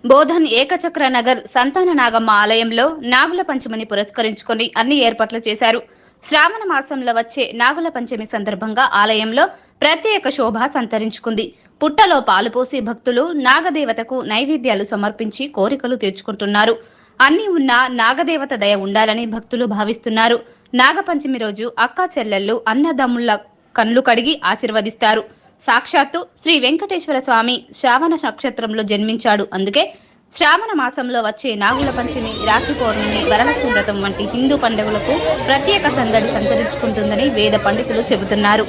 బోధన్ ఏకచక్ర నగర్ సంతాన నాగమ్మ ఆలయంలో నాగుల పంచమిని పురస్కరించుకొని అన్ని ఏర్పాట్లు చేశారు. శ్రావణ మాసంలో వచ్చే నాగుల పంచమి సందర్భంగా ఆలయంలో ప్రత్యేక శోభ సంతరించుకుంది. పుట్టలో పాలు పోసి భక్తులు నాగదేవతకు నైవేద్యాలు సమర్పించి కోరికలు తీర్చుకుంటున్నారు. అన్ని ఉన్న నాగదేవత దయ ఉండాలని భక్తులు భావిస్తున్నారు. నాగపంచమి రోజు అక్కా చెల్లెళ్ళు అన్నదమ్ముల కన్లు కడిగి ఆశీర్వదిస్తారు. సాక్షాత్తు శ్రీ వెంకటేశ్వర స్వామి శ్రావణ నక్షత్రంలో జన్మించాడు. అందుకే శ్రావణ మాసంలో వచ్చే నాగుల పంచమి, రాఖీ పౌర్ణమి, వరలక్ష్మి వ్రతం వంటి హిందూ పండుగలకు ప్రత్యేక సందడి సంతరించుకుంటుందని వేద పండితులు చెబుతున్నారు.